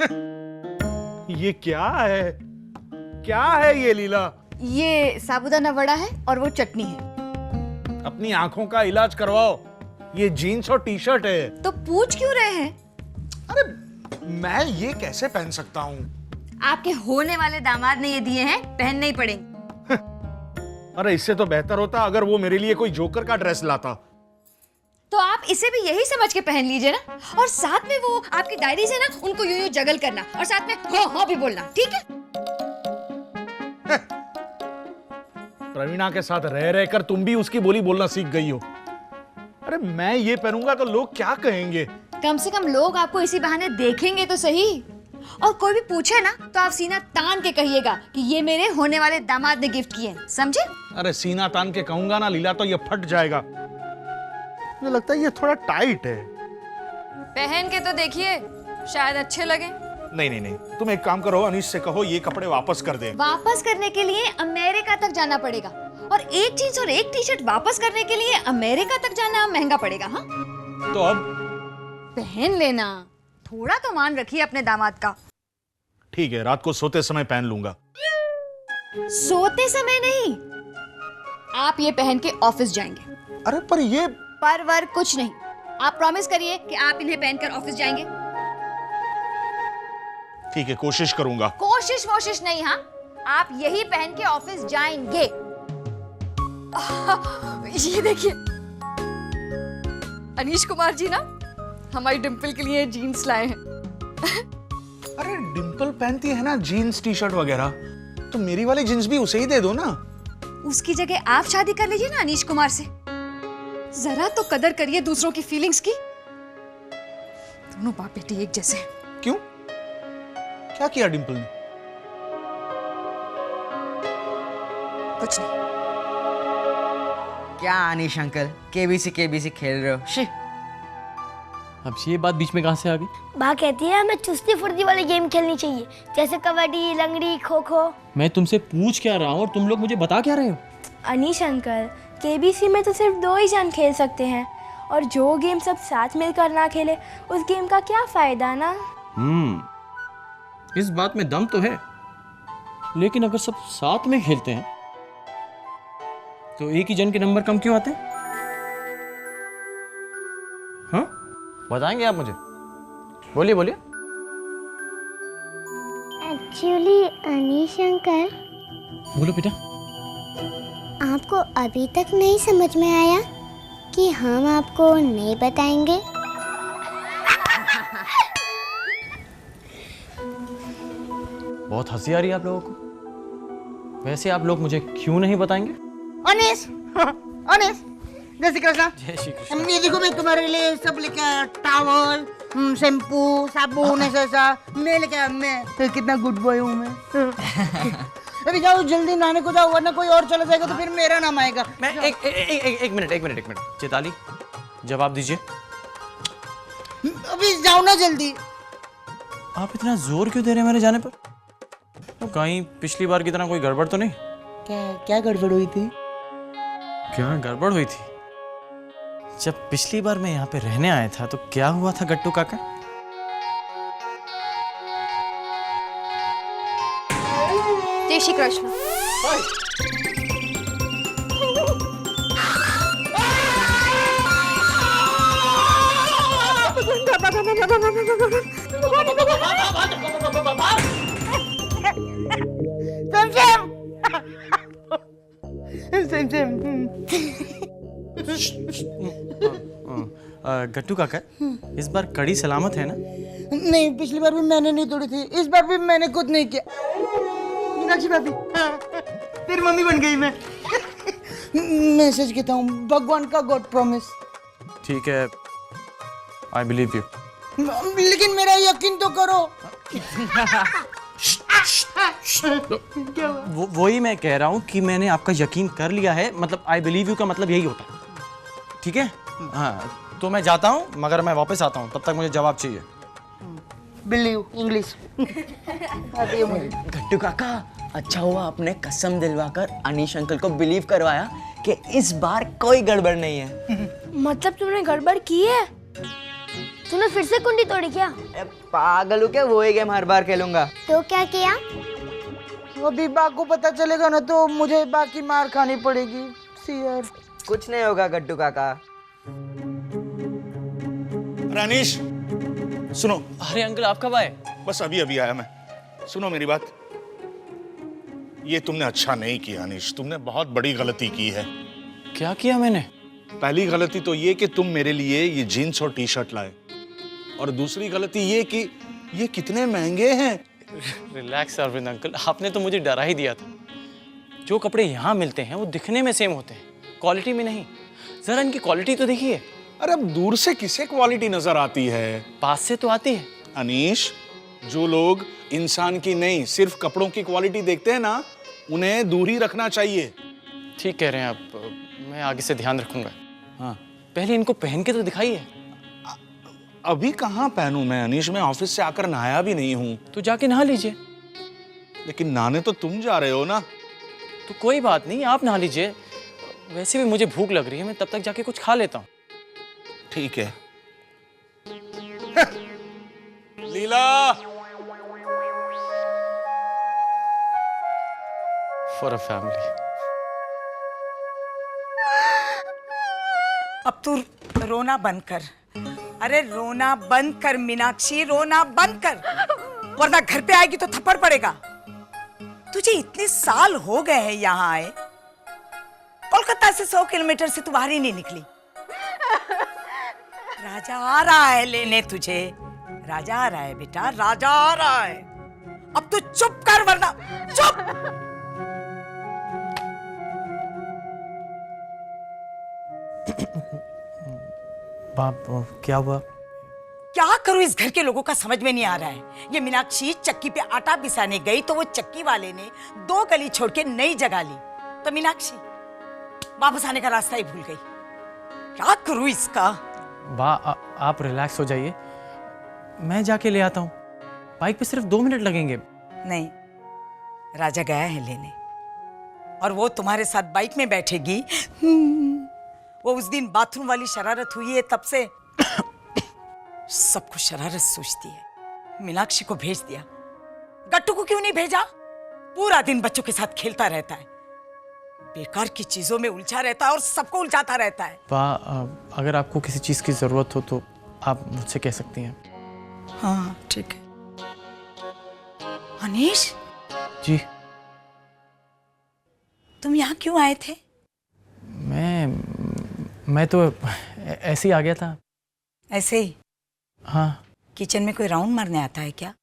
ये क्या है? क्या है ये लीला? ये साबूदाना वड़ा है और वो चटनी है। अपनी आंखों का इलाज करवाओ। ये जीन्स और टी शर्ट है। तो पूछ क्यों रहे हैं? अरे मैं ये कैसे पहन सकता हूँ? आपके होने वाले दामाद ने ये दिए हैं, पहनने ही पड़ेंगे। अरे इससे तो बेहतर होता अगर वो मेरे लिए कोई जोकर का ड्रेस लाता। तो आप इसे भी यही समझ के पहन लीजिए ना, और साथ में वो आपकी डायरीज है ना, उनको यूं यूं जगल करना और साथ में हाँ हाँ भी बोलना, ठीक है? प्रवीणा के साथ रह रहकर तुम भी उसकी बोली बोलना सीख गई हो। अरे मैं ये पहनूंगा तो लोग क्या कहेंगे? कम से कम लोग आपको इसी बहाने देखेंगे तो सही। और कोई भी पूछे ना तो आप सीना तान के कहिएगा कि ये मेरे होने वाले दामाद ने गिफ्ट किए, समझे? अरे सीना तान के कहूंगा ना लीला तो ये फट जाएगा। मुझे लगता है ये थोड़ा टाइट है। पहन के तो देखिए, शायद अच्छे लगे। नहीं नहीं नहीं, तुम एक काम करो, अनीश से कहो ये कपड़े वापस कर दे। वापस करने के लिए अमेरिका तक जाना पड़ेगा, और एक जींस और एक टी शर्ट वापस करने के लिए अमेरिका तक जाना महंगा पड़ेगा। हाँ तो अब पहन लेना, थोड़ा तो मान रखिए अपने दामाद का। ठीक है, रात को सोते समय पहन लूंगा। सोते समय नहीं, आप ये पहन के ऑफिस जाएंगे। अरे पर ये पर वर कुछ नहीं, आप प्रॉमिस करिए कि आप इन्हें पहनकर ऑफिस जाएंगे। ठीक है, कोशिश करूंगा। कोशिश नहीं, हाँ आप यही पहन के ऑफिस जाएंगे। ये देखिए, अनीश कुमार जी ना हमारी डिम्पल के लिए जीन्स लाए हैं। अरे डिम्पल पहनती है ना जीन्स टी शर्ट वगैरह, तो मेरी वाली जीन्स भी उसे ही दे दो ना। उसकी जगह आप शादी कर लीजिए ना अनीश कुमार से। जरा तो कदर करिए दूसरों की फीलिंग्स की। दोनों बाप बेटी एक जैसे हैं। क्यों? क्या किया डिम्पल ने? कुछ नहीं। क्या अनीश अंकल केबीसी खेल रहे हो? शी। अब ये बात बीच में कहां से आ गई? माँ कहती है हमें चुस्ती फुर्ती वाले गेम खेलनी चाहिए, जैसे कबड्डी, लंगड़ी, खो खो। मैं तुमसे पूछ क्या रहा हूँ और तुम लोग मुझे बता क्या रहे हो? अनीश अंकल, केबीसी में तो सिर्फ 2 ही जन खेल सकते हैं, और जो गेम सब साथ मिलकर ना खेले उस गेम का क्या फायदा ना। इस बात में दम तो है, लेकिन अगर सब साथ में खेलते हैं तो एक ही जन के नंबर कम क्यों आते हैं? हाँ, बताएंगे आप मुझे? बोलिए बोलिए। एक्चुअली अनीश अंकल, बोलो बेटा। आपको अभी तक नहीं समझ में आया कि हम आपको नहीं बताएंगे? बहुत हंसी आ रही है आप लोगों को। वैसे आप लोग मुझे क्यों नहीं बताएंगे? अनीश अनीश, जय श्री कृष्ण। जय श्री कृष्ण। ये देखो मैं तुम्हारे लिए सब लेके आया, टॉवल, शैम्पू, साबुन, ऐसा मैं लेके आया। मैं कितना गुड बॉय हूँ मैं। अभी जाओ जल्दी नहाने को जाओ, वरना कोई और चला जाएगा तो फिर मेरा नाम आएगा। मैं एक मिनट। चेताली, जवाब दीजिए। अभी जाओ ना जल्दी। आप इतना जोर क्यों दे रहे हैं मेरे जाने पर? तो कहीं पिछली बार की तरह कोई गड़बड़ तो नहीं? क्या गड़बड़ हुई थी? क्या गड़बड़ हुई थी? जब पिछली बार मैं यहाँ पे रहने आया था तो क्या हुआ था गट्टू काका? जय श्री कृष्ण। गट्टू काका, इस बार कड़ी सलामत है ना? नहीं, पिछली बार भी मैंने नहीं तोड़ी थी, इस बार भी मैंने खुद नहीं किया। मीनाक्षी भाभी, फिर मम्मी बन गई मैं। मैं सच कहता हूँ, भगवान का गॉड प्रॉमिस। ठीक है, आई बिलीव यू। लेकिन मेरा यकीन तो करो। वही मैं कह रहा हूँ कि मैंने आपका यकीन कर लिया है, मतलब आई बिलीव यू का मतलब यही होता है। ठीक है? हाँ, तो मैं जाता हूँ, मगर मैं वापस आता हूँ, तब तक मुझे जवाब चाहिए। Believe English. गट्टू काका, अच्छा हुआ आपने कसम दिलवाकर अनीश अंकल को बिलीव करवाया कि इस बार कोई गड़बड़ नहीं है। मतलब तुमने गड़बड़ की है? तूने फिर से कुंडी तोड़ी क्या? ए, पागल हो क्या? वो ही गेम हर बार खेलूंगा। तो क्या किया? अभी बा को पता चलेगा ना तो मुझे बा की मार खानी पड़ेगी। सी यार। कुछ नहीं होगा गट्टू काका। रानीश सुनो, अरे अंकल आप कब आए? बस अभी अभी आया मैं। सुनो मेरी बात, ये तुमने अच्छा नहीं किया अनीश, तुमने बहुत बड़ी गलती की है। क्या किया मैंने? पहली गलती तो ये कि तुम मेरे लिए ये जीन्स और टी शर्ट लाए, और दूसरी गलती ये कि ये कितने महंगे हैं। रिलैक्स अरविंद अंकल, आपने तो मुझे डरा ही दिया था। जो कपड़े यहाँ मिलते हैं वो दिखने में सेम होते हैं, क्वालिटी में नहीं। जरा इनकी क्वालिटी तो देखिए। अरे अब दूर से किसे क्वालिटी नजर आती है? पास से तो आती है। अनीश, जो लोग इंसान की नहीं सिर्फ कपड़ों की क्वालिटी देखते हैं ना, उन्हें दूर ही रखना चाहिए। ठीक कह रहे हैं आप, मैं आगे से ध्यान रखूंगा। हाँ, पहले इनको पहन के तो दिखाइए। अभी कहाँ पहनूं मैं अनीश, मैं ऑफिस से आकर नहाया भी नहीं हूँ। तो जाके नहा लीजिए। लेकिन नहाने तो तुम जा रहे हो ना। तो कोई बात नहीं, आप नहा लीजिए। वैसे भी मुझे भूख लग रही है, मैं तब तक जाके कुछ खा लेता हूँ। ठीक है। लीला, फॉर अ फैमिली। अब तू रोना बंद कर। अरे रोना बंद कर मीनाक्षी, रोना बंद कर, वरना घर पे आएगी तो थप्पड़ पड़ेगा। तुझे इतने साल हो गए हैं यहाँ आए, कोलकाता से 100 किलोमीटर से तू बाहर ही नहीं निकली। राजा आ रहा है लेने तुझे, राजा आ रहा है बेटा, राजा आ रहा है। अब तू चुप कर वरना चुप। बाप, क्या हुआ? क्या करूं इस घर के लोगों का समझ में नहीं आ रहा है। ये मीनाक्षी चक्की पे आटा पिसाने गई तो वो चक्की वाले ने 2 गली छोड़ के नई जगह ली, तो मीनाक्षी वापस आने का रास्ता ही भूल गई। क्या करूं इसका? आप रिलैक्स हो जाइए, मैं जाके ले आता हूँ। बाइक पे सिर्फ 2 मिनट लगेंगे। नहीं, राजा गया है लेने, और वो तुम्हारे साथ बाइक में बैठेगी। वो उस दिन बाथरूम वाली शरारत हुई है, तब से सब कुछ शरारत सोचती है। मीनाक्षी को भेज दिया, गट्टू को क्यों नहीं भेजा? पूरा दिन बच्चों के साथ खेलता रहता है, बेकार की चीजों में उलझा रहता है और सबको उलझाता रहता है। अगर आपको किसी चीज की जरूरत हो तो आप मुझसे कह सकती हैं। हाँ ठीक है। अनीश, जी, तुम यहाँ क्यों आए थे? मैं तो ऐसे ही आ गया था। ऐसे ही? हाँ। किचन में कोई राउंड मारने आता है क्या?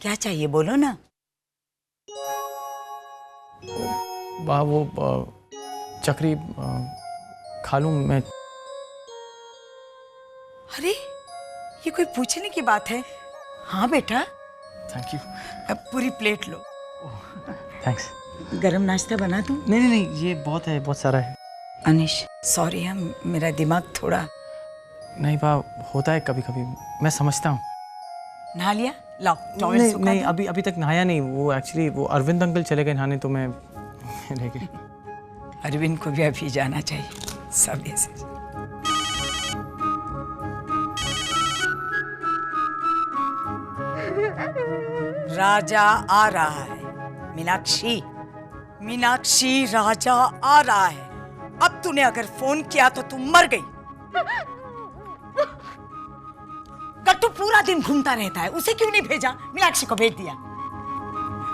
क्या चाहिए बोलो ना। वो चक्री खा लूं मैं? अरे ये कोई पूछने की बात है। हाँ बेटा, थैंक यू। अब पूरी प्लेट लो। थैंक्स। गरम नाश्ता बना दूं? नहीं, ये बहुत है, बहुत सारा है। अनीश सॉरी, हम मेरा दिमाग थोड़ा। नहीं बा, होता है कभी कभी, मैं समझता हूँ। नहा लिया? लाओ टॉवल नहीं, सुखा नहीं दो। अभी तक नहाया नहीं। वो एक्चुअली वो अरविंद अंकल चले गए नहाने, तो मैं रह गया। अरविंद को भी अभी जाना चाहिए, सब ऐसे। राजा आ रहा है मीनाक्षी, मीनाक्षी राजा आ रहा है। अब तूने अगर फोन किया तो तू मर गई। कट्टू पूरा दिन घूमता रहता है, उसे क्यों नहीं भेजा? मीनाक्षी को भेज दिया।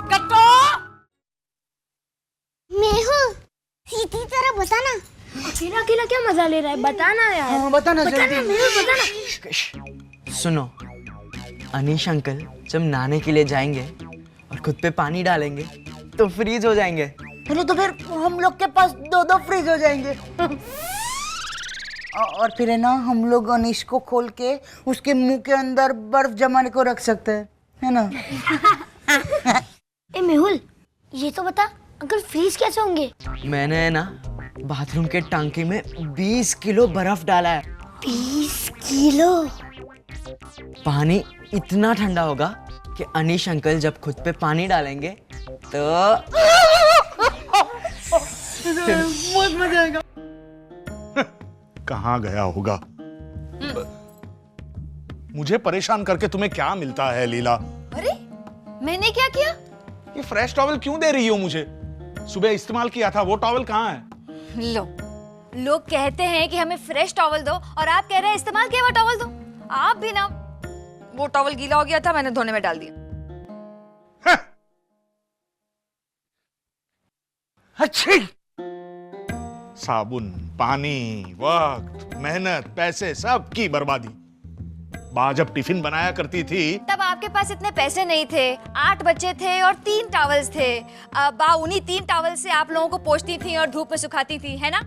कट्टू, मैं हूँ सीधी तरह, बताना। अकेला अकेला क्या मजा ले रहा है, बताना यार। हाँ, बताना बताना, मेरे बताना। सुनो, अनीश अंकल जब नहाने के लिए जाएंगे और खुद पे पानी डालेंगे तो फ्रीज हो जाएंगे। अरे तो फिर हम लोग के पास 2 फ्रिज हो जाएंगे। और फिर है ना, हम लोग अनीश को खोल के उसके मुंह के अंदर बर्फ जमाने को रख सकते हैं, है ना? ए मेहुल, ये तो बता, अंकल फ्रीज कैसे होंगे? मैंने ना बाथरूम के टांकी में 20 किलो बर्फ डाला है। 20 किलो? पानी इतना ठंडा होगा कि अनीश अंकल जब खुद पे पानी डालेंगे तो बहुत मजा आएगा। कहाँ गया होगा? मुझे परेशान करके तुम्हें क्या मिलता है लीला? अरे मैंने क्या किया? ये फ्रेश टॉवल क्यों दे रही हो मुझे? सुबह इस्तेमाल किया था, वो टॉवल कहाँ है? लो, लोग कहते हैं कि हमें फ्रेश टॉवल दो और आप कह रहे हैं इस्तेमाल किया हुआ टॉवल दो। आप भी ना, वो टॉवल गीला हो गया था, मैंने धोने में डाल दिया। अच्छी साबुन, पानी, वक्त, मेहनत, पैसे, सब की बर्बादी। माँ जब टिफिन बनाया करती थी तब आपके पास इतने पैसे नहीं थे, 8 बच्चे थे और 3 टॉवल्स थे। बा उन्हीं 3 टॉवल से आप लोगों को पोंछती थी और धूप में सुखाती थी, है ना?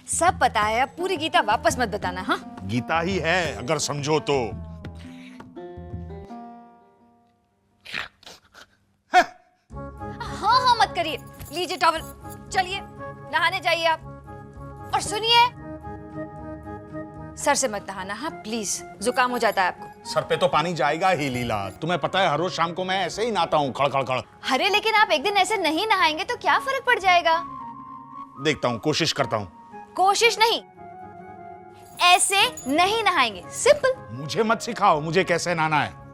सब पता है, अब पूरी गीता वापस मत बताना। हाँ, गीता ही है अगर समझो तो। हाँ हाँ मत करिए, लीजिए टॉवल, चलिए नहाने जाइए आप। और सुनिए, सर से मत नहाना, हाँ प्लीज, जुकाम हो जाता है आपको। सर पे तो पानी जाएगा ही लीला, तुम्हें पता है हर रोज शाम को मैं ऐसे ही नहाता हूँ, खड़ खड़ खड़। अरे लेकिन आप एक दिन ऐसे नहीं नहाएंगे तो क्या फर्क पड़ जाएगा? देखता हूँ, कोशिश करता हूँ। कोशिश नहीं, ऐसे नहीं नहाएंगे, सिंपल। मुझे मत सिखाओ मुझे कैसे नहाना है।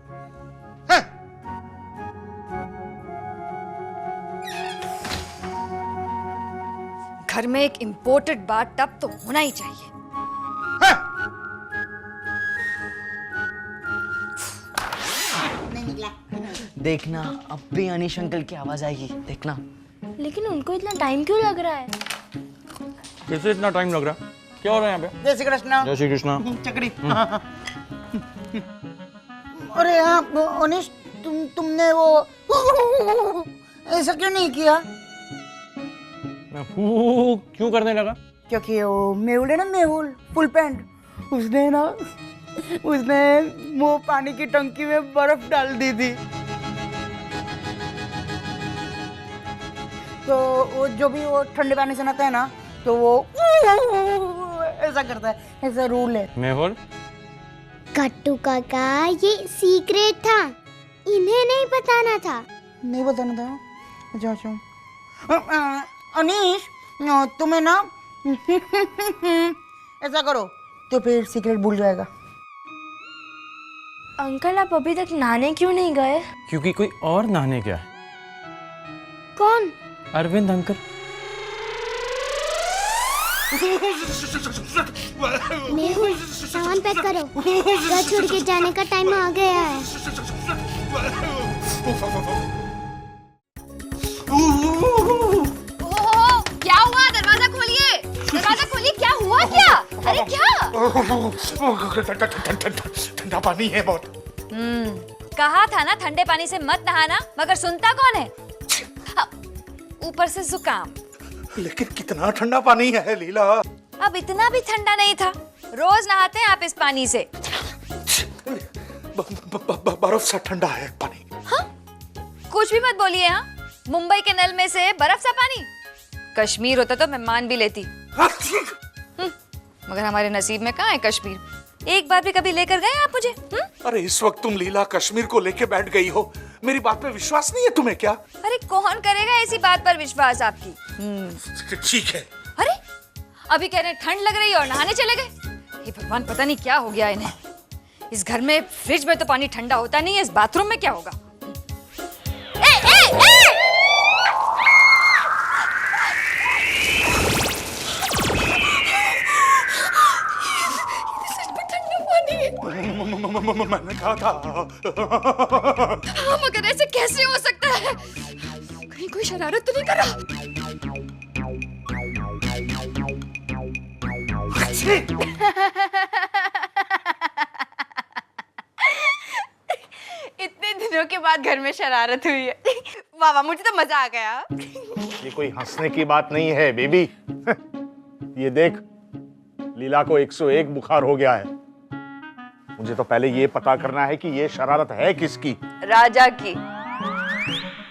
घर में एक इंपोर्टेड बाथ टब तो होना ही चाहिए। नहीं निकला। देखना अब भी अनीश अंकल की आवाज आएगी, देखना। लेकिन उनको इतना टाइम क्यों लग रहा है? कैसे इतना टाइम लग रहा है? क्या हो रहा है यहाँ पे? जय श्री कृष्ण। जय श्री कृष्णा। चक्री। अरे हाँ अनीश, तुमने वो ऐसा क्यों नहीं किया? मैं क्यों करने लगा? क्योंकि वो मेहुल है ना, मेहुल फुल पैंट, उसने वो पानी की टंकी में बर्फ डाल दी थी। तो वो जो भी वो ठंडे पानी से नहाता है ना, तो वो ऐसा करता है, ऐसा रूल है। मेहुल, कट्टू काका ये सीक्रेट था, इन्हें नहीं बताना था। नहीं बताना था? अच्छा अच्छा। अनीश, तुम्हें ना ऐसा करो तो फिर सीक्रेट भूल जाएगा। अंकल आप अभी तक नहाने क्यों नहीं गए? क्योंकि कोई और नहाने गया है। कौन? अरविंद अंकल। मेहुल सामान पैक करो, घर छोड़ के जाने का टाइम आ गया है। ओहो, क्या हुआ? दरवाजा खोलिए, दरवाजा खोलिए, क्या हुआ? क्या? अरे क्या? ठंडा पानी है बहुत। कहा था ना ठंडे पानी से मत नहाना, मगर सुनता कौन है? ऊपर से जुकाम। लेकिन कितना ठंडा पानी है लीला। अब इतना भी ठंडा नहीं था, रोज नहाते हैं आप इस पानी से। बर्फ सा ठंडा है पानी। हाँ? कुछ भी मत बोलिए। हाँ, मुंबई के नल में से बर्फ सा पानी? कश्मीर होता तो मैं मान भी लेती, मगर हमारे नसीब में कहाँ है कश्मीर। एक बार भी कभी लेकर गए आप मुझे? अरे इस वक्त तुम लीला कश्मीर को लेके बैठ गई हो, मेरी बात पे विश्वास नहीं है तुम्हें क्या? अरे कौन करेगा ऐसी बात पर विश्वास आपकी? ठीक है। अरे अभी कह रहे हैं ठंड लग रही है और नहाने चले गए। ये भगवान, पता नहीं क्या हो गया इन्हें। इस घर में फ्रिज में तो पानी ठंडा होता नहीं है, इस बाथरूम में क्या होगा? ए, ए, ए! मैंने कहा था। हाँ, मगर ऐसे कैसे हो सकता है? कहीं कोई शरारत तो नहीं कर रहा? इतने दिनों के बाद घर में शरारत हुई है। वाह, मुझे तो मजा आ गया। ये कोई हंसने की बात नहीं है बेबी। ये देख, लीला को 101 बुखार हो गया है। मुझे तो पहले ये पता करना है कि ये शरारत है किसकी। राजा की।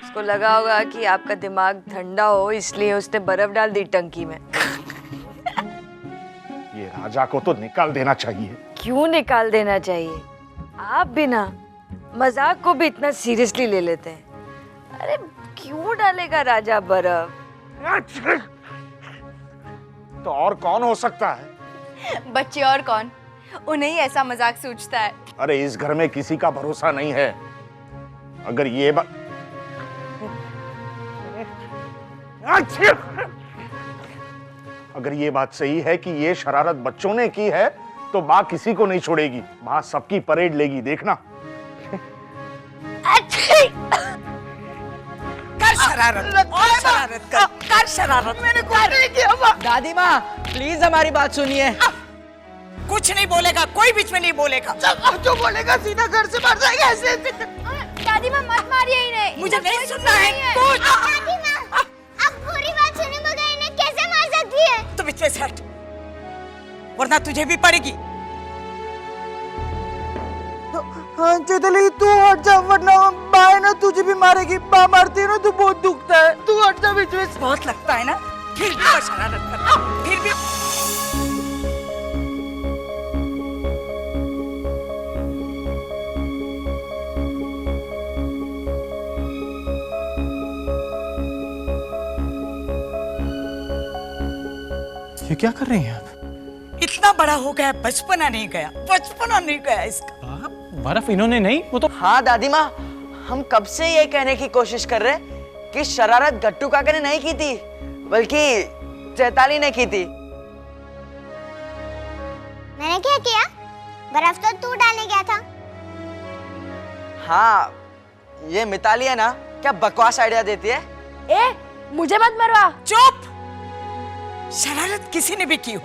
उसको लगा होगा कि आपका दिमाग ठंडा हो, इसलिए उसने बर्फ डाल दी टंकी में। ये राजा को तो निकाल देना चाहिए। क्यों निकाल देना चाहिए? आप भी ना मजाक को भी इतना सीरियसली ले लेते हैं। अरे क्यों डालेगा राजा बर्फ? तो और कौन हो सकता है? बच्चे और कौन? उन्हें ही ऐसा मजाक सूझता है। अरे इस घर में किसी का भरोसा नहीं है। अगर ये बात अगर ये बात सही है कि ये शरारत बच्चों ने की है तो माँ किसी को नहीं छोड़ेगी। माँ सबकी परेड लेगी, देखना। कर शरारत, और शरारत कर शरारत। मैंने कुछ नहीं किया। दादी माँ प्लीज हमारी बात सुनिए। कुछ नहीं बोलेगा, कोई बीच में नहीं बोलेगा। जो बोलेगा सीधा घर से बाहर जाएगा ऐसे। दादी माँ मत मारिए इन्हें, मुझे इधर नहीं कोई सुनना है कुछ। दादी माँ, अब पूरी बात सुने बगैर इन्हें कैसे मार सकती है? तो बीच में से हट, वरना तुझे भी पड़ेगी। हाँ चैताली तू हट जा, वरना बा है ना तुझे भी मारेगी। बा मारती है ना तो बहुत दुखता है। तू हट जा बीच में से। बहुत लगता है ना, फिर भी वो शरारत करता, फिर भी। ये क्या कर रही हैं आप? इतना बड़ा हो गया, बचपना नहीं गया, बचपना नहीं गया इसका। बर्फ इन्होंने नहीं, वो तो हाँ दादी माँ, हम कब से ये कहने की कोशिश कर रहे कि शरारत गट्टू काका ने नहीं की थी, बल्कि चैताली ने की थी। मैंने क्या किया? बर्फ तो तू डालने गया था। हाँ ये मिताली है ना, क्या बकवास आइडिया देती है। ए मुझे मत मरवा। चुप। शरारत किसी ने भी की हो,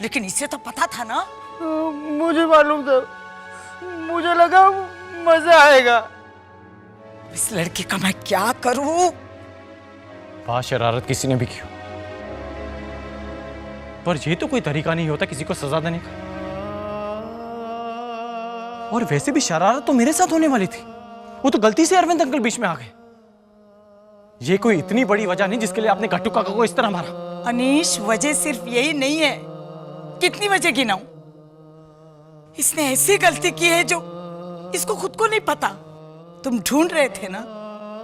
लेकिन इसे तो पता था ना। मुझे मालूम था, मुझे लगा मजा आएगा। इस लड़के का मैं क्या करूं? वाह, शरारत किसी ने भी की हो, पर ये तो कोई तरीका नहीं होता किसी को सजा देने का। और वैसे भी शरारत तो मेरे साथ होने वाली थी, वो तो गलती से अरविंद अंकल बीच में आ गए। ये कोई इतनी बड़ी वजह नहीं जिसके लिए आपने गट्टू काका को इस तरह मारा। अनीश, वजह सिर्फ यही नहीं है, कितनी वजह गिनाऊं? इसने ऐसी गलती की है जो इसको खुद को नहीं पता। तुम ढूंढ रहे थे ना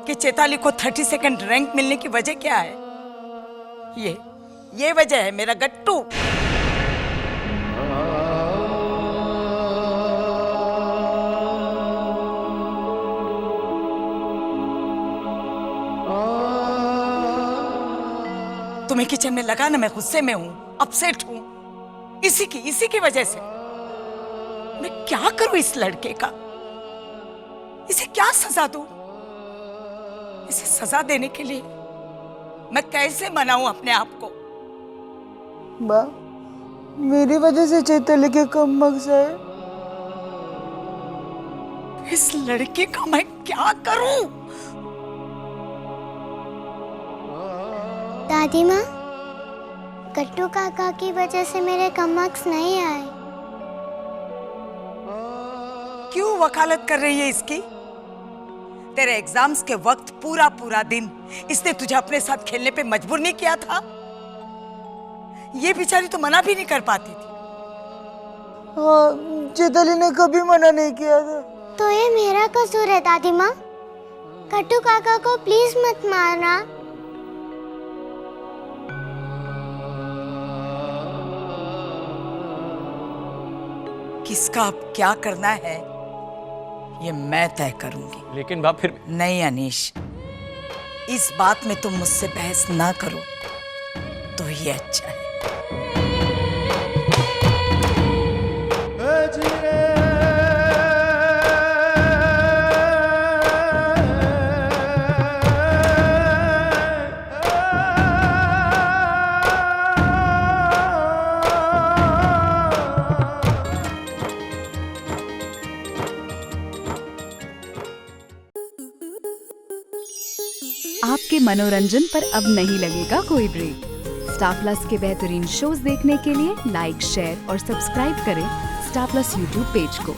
कि चैताली को 30 सेकंड रैंक मिलने की वजह क्या है? ये वजह है मेरा गट्टू। तुम्हें किचन में लगा ना, मैं गुस्से में हूं, अपसेट हूं, इसी की वजह से। मैं क्या करूं इस लड़के का? इसे क्या सजा दूं? इसे सजा देने के लिए मैं कैसे मनाऊं अपने आप को? बा मेरी वजह से चैताली के कम मक्स है। इस लड़के का मैं क्या करूं? दादी माँ, गट्टू काका की वजह से मेरे कम मार्क्स नहीं आए। क्यों वकालत कर रही है इसकी? तेरे एग्जाम्स के वक्त पूरा दिन इसने तुझे अपने साथ खेलने पे मजबूर नहीं किया था? ये बेचारी तो मना भी नहीं कर पाती थी। हाँ, चैताली ने कभी मना नहीं किया था। तो ये मेरा कसूर है दादी माँ। गट्टू काका को प्लीज मत मारना। किसका अब क्या करना है ये मैं तय करूंगी। लेकिन बाप फिर नहीं अनीश, इस बात में तुम मुझसे बहस ना करो तो ये अच्छा है। आपके मनोरंजन पर अब नहीं लगेगा कोई ब्रेक। स्टार प्लस के बेहतरीन शोज देखने के लिए लाइक, शेयर और सब्सक्राइब करें स्टार प्लस यूट्यूब पेज को।